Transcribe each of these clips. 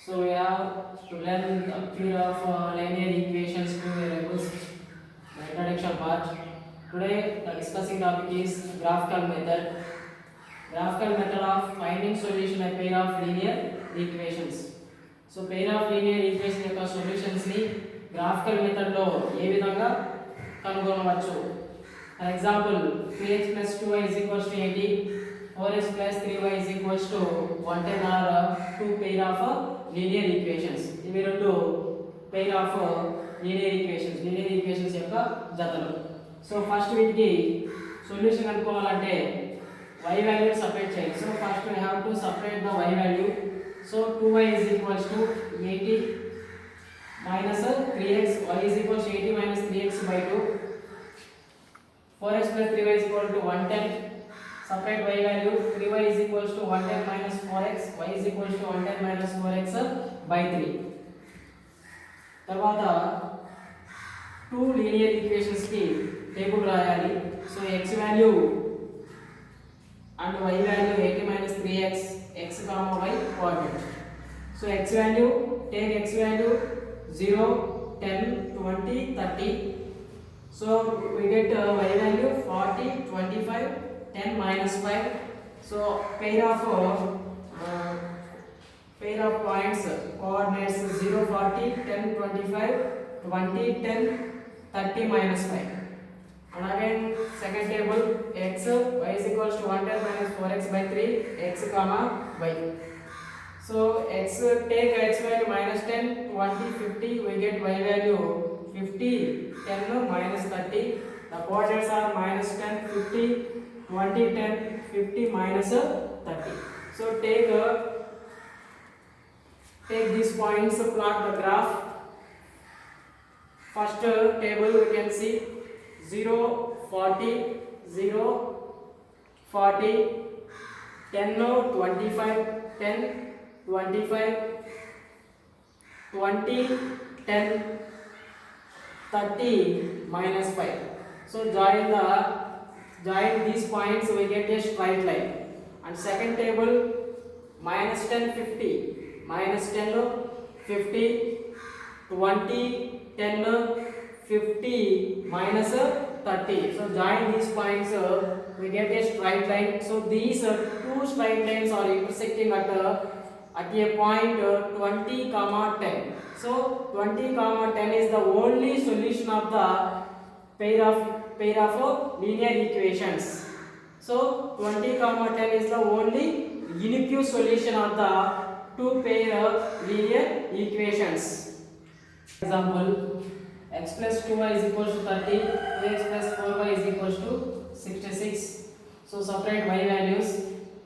So we have to learn a few of linear equations to variables. The introduction part. Today the discussing topic is graphical method. Graphical method of finding solution a pair of linear equations. So pair of linear equation యొక్క solutions ని graphical method లో ఏ విధంగా కనుగొనవచ్చు. For example, 3x plus 2y is equals to 80, 4x plus 3y is equals to 110 are two pair of linear equations. ఇవి రెండు pair of linear equations యొక్క జతలు. So first వీటికి సొల్యూషన్ కనుక్కోవాలంటే y value separate చేయాలి. So first we have to separate the y value. So 2y is equals to 80 minus 3x, y is equals to 80 minus 3x by 2. 4x plus 3y is equal to 110. Separate y value. 3y is equals to 110 minus 4x, y is equals to 110 minus 4x by 3. తర్వాత two linear equations కి table రాయాలి. So x value and y value 80 minus 3x, x comma y coordinate. So x value, take x value 0, 10, 20, 30. So we get y value 40, 25, 10 minus 5. So pair of points coordinates 0, 40, 10, 25, 20, 10, 30 minus 5. And again second table, x, y is equals to 110 minus 4x by 3, x comma y. So x, take x value minus 10, 20, 50, we get y value 50, 10 minus 30. The coordinates are minus 10, 50, 20, 10, 50 minus 30. So take these points, plot the graph. First table we can see 0, 40, 0, 40, 10, 25, 10, 25, 20, 10, 30 minus 5. So join these points, we get a straight line. And second table, minus 10, 50, minus 10, 50, 20, 10, 50 minus 30. So join these points, we get a straight line. So these two straight lines are intersecting at a point 20 comma 10. So 20 comma 10 is the only solution of the pair of linear equations. So 20 comma 10 is the only unique solution of the two pair of linear equations. Example, x plus 2y is equals to 30, 2x plus 4y is equals to 66. So separate y values.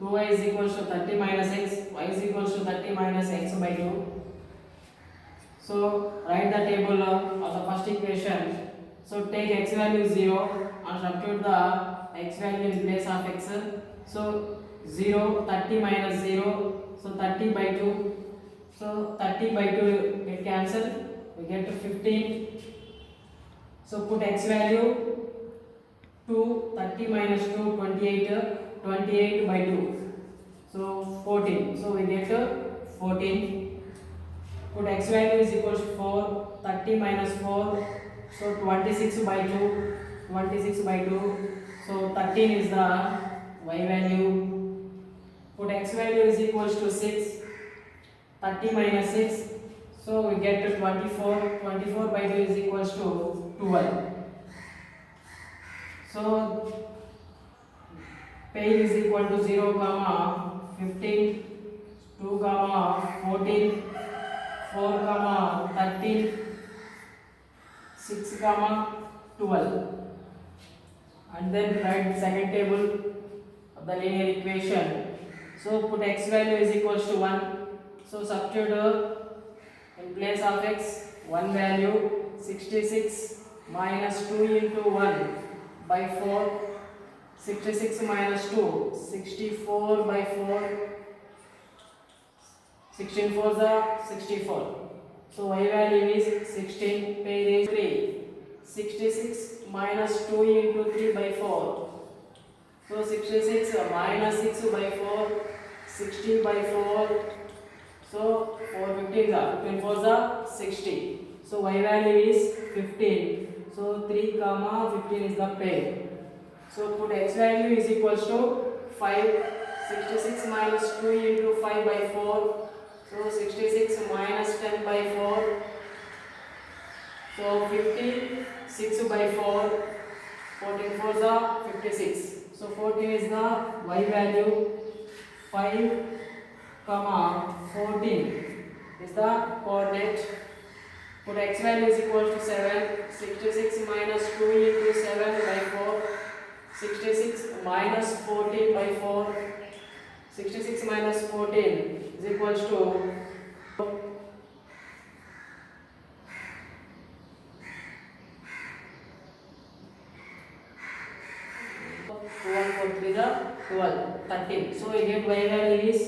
2y is equals to 30 minus x, y is equals to 30 minus x by 2. So write the table of the first equation. So take x value 0 and substitute the x value in place of x. So 0, 30 minus 0, so 30 by 2. So 30 by 2 get cancelled, we get to 15. So put x value 2, 30 minus 2, 28, 28 by 2. So 14. So we get 14. Put x value is equals to 4, 30 minus 4. So 26 by 2, 26 by 2. So 13 is the y value. Put x value is equals to 6, 30 minus 6. So we get to 24, 24 by 2 is equals to 12. So pair is equal to 0 comma 15, 2 comma 14, 4 comma 13, 6 comma 12. And then write the second table of the linear equation. So put x value is equals to 1. So substitute in place of x 1 value, 66 minus 2 into 1 by 4, 66 minus 2, 64 by 4, 16 4s are 64. So y value is 16, pair is 3, 66 minus 2 into 3 by 4. So 66 minus 6 by 4, 60 by 4. So 4 15 4 60. So y value is 15. So 3 comma 15 is the pair. So put x value is equals to 5. 66 minus 2 into 5 by 4. So 66 minus 10 by 4. So 50, 6 by 4. 14 4 56. So 14 is the y value. 5 comma 14 is the coordinate. Put x value is equal to 7. 66 minus 2 into 7 by 4. 66 minus 14 by 4. 66 minus 14 is equals to 12, 13. So we get y value is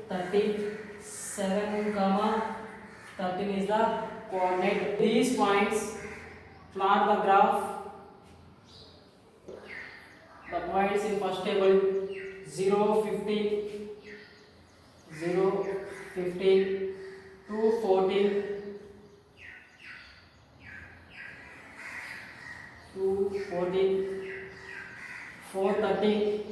37 comma 13 is the coordinate. These points plot the graph. The points in first table 0, 15, 0, 15, 2, 14, 2, 14, 4, 13,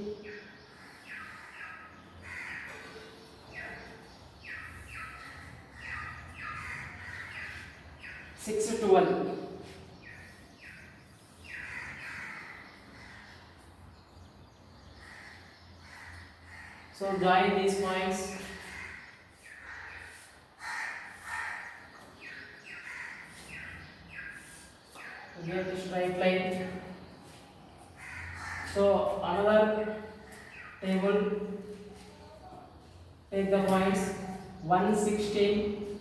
6, 12. So join these points. We get the straight line. So another table, take the points 116,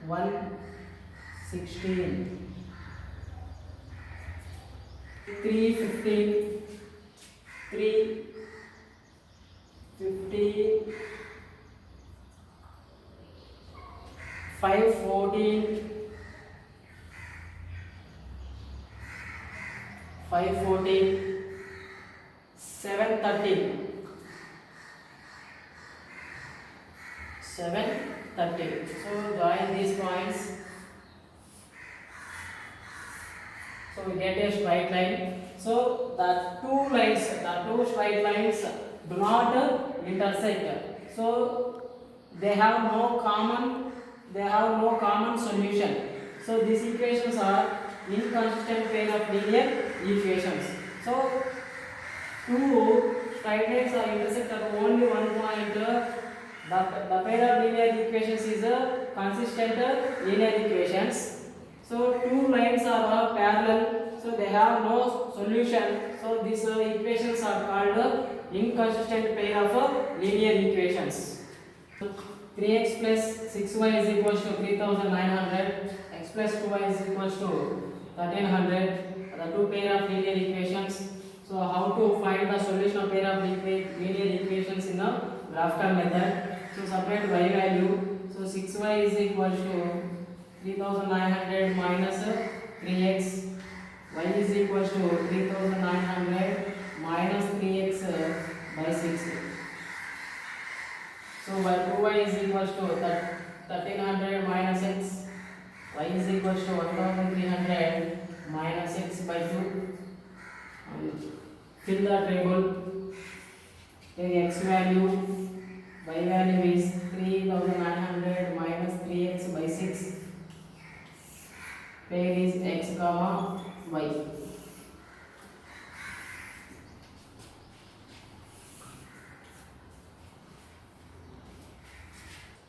116, 315, 315, 514, 514, 713, 713. So join these points. So we get a straight line. So the two straight lines do not intersect. So they have no common solution. So these equations are inconsistent pair of linear equations. So two straight lines are intersect at only one point. The pair of linear equations is a consistent linear equations. So two lines are parallel, so they have no solution. So these equations are called inconsistent pair of linear equations. 3x plus 6y is equals to 3900. X plus 2y is equals to 1300. The two pair of linear equations. So how to find the solution of pair of linear equations in the graphical method? So separate y value. So 6y is equals to 3900 minus 3x. Y is equals to 3900 minus 3x by 6. So by 2y is equals to 1300 minus x. Y is equals to 1300 minus x by 2. And fill the table. Take x value. Y value is 3900 minus 3x by 6. Pair is x comma y.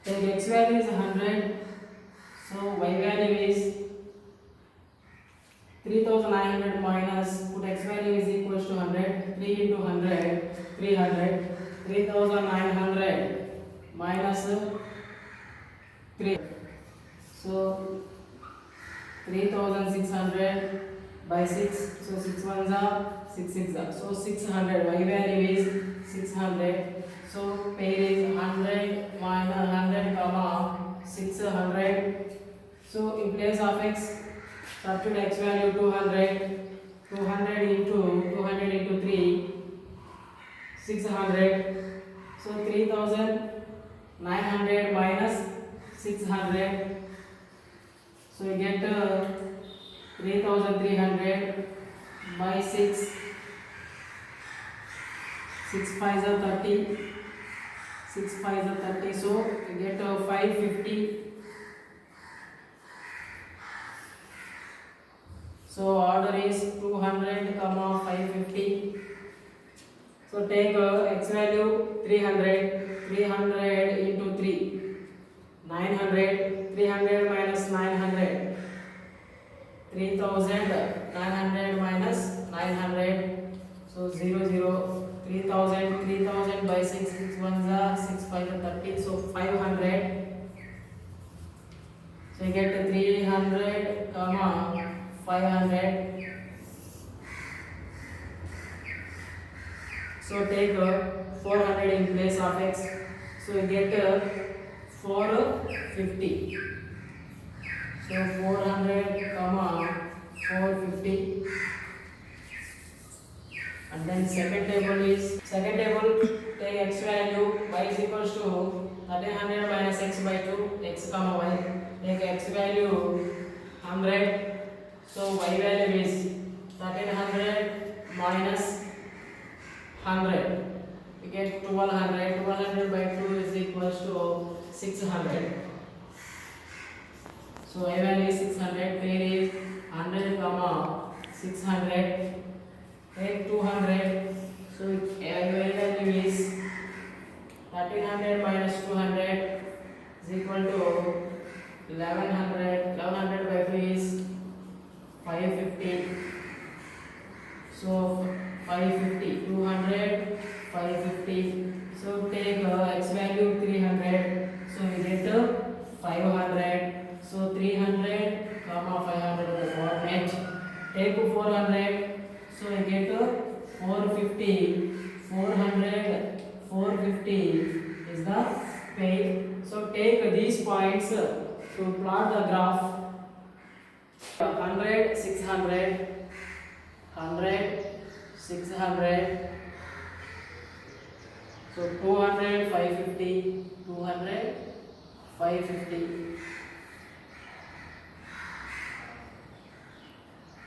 Take x value is 100. So y value is 3900 minus, put x value is equals to 100. 3 into 100, 300. 3900 minus 3. So 3600 by 6. So 6 ones are 6 6 are. So 600. Y value is 600. So pair is 100 minus 100 comma 600. So in place of x, substitute x value 200. 200 into 3, 600. So 3900 minus 600. So you get 3300 by 6. 6 5s are 30. 6 5s are 30. So you get 550. So order is 200, 550. So take x value 300. 300 into 3. 900. 300 minus 900. 3900 minus 900. So 0 0. 3000. 3000 by 6. 6 1s are 6 5 are 30. So 500. So you get 300, 500. So take 400 in place of x. So you get 450. So 400, 450. And then second table take x value y is equals to 1300 minus x by 2 x comma y. Take x value 100. So y value is 1300 minus 100. We get 1200. 1200 by 2 is equals to 600. So y value is 600. Pair is 100 comma 600. Take 200. So y value is 1300 minus 200 is equal to 1100. 1100 by 2 is 550. So 550. 200, 550. So take x value 300. So we get 500. So 300, 500 the coordinate. Take 400. So we get 450. 400, 450 is the pair. So take these points to plot the graph. 100, 600, 100, 600. So 200, 550, 200, 550.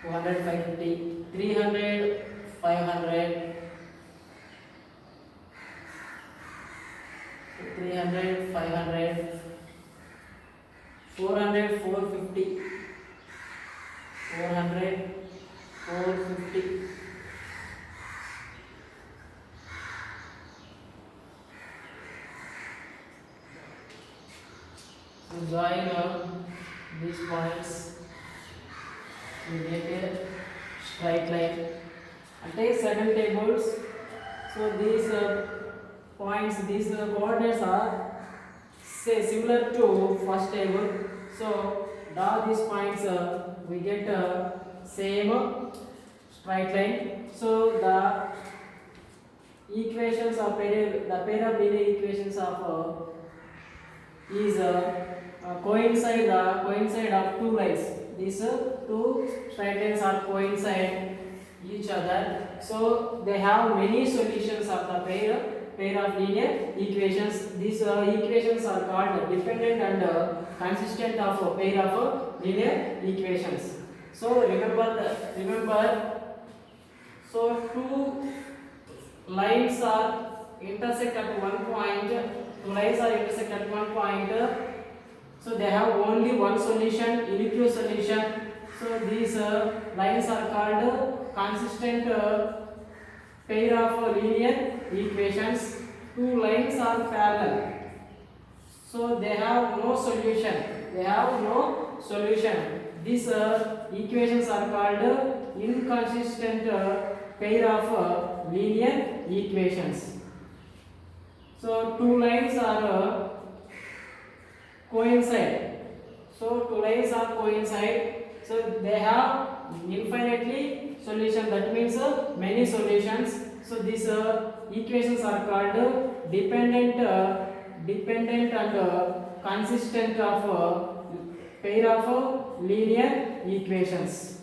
200, 550, 300, 500, 300, 500, 400, 450, 400, 450. So join these points to make a straight line and take certain tables. So these points, these coordinates are say similar to first table. So draw these points, we get same straight line. So the equations of the pair of linear equations of is coincide of two lines. These two straight lines are coincide each other. So they have many solutions of the pair of linear equations. These equations are called dependent and consistent of a pair of linear equations. So remember. So two lines are intersect at one point. Two lines are intersect at one point. So they have only one solution, unique solution. So these lines are called consistent pair of linear equations. Two lines are parallel. So they have no solution. These equations are called inconsistent pair of linear equations. So two lines are coincide. So two lines are coincide. So they have infinitely solution. That means many solutions. So these equations are called dependent and consistent of pair of linear equations.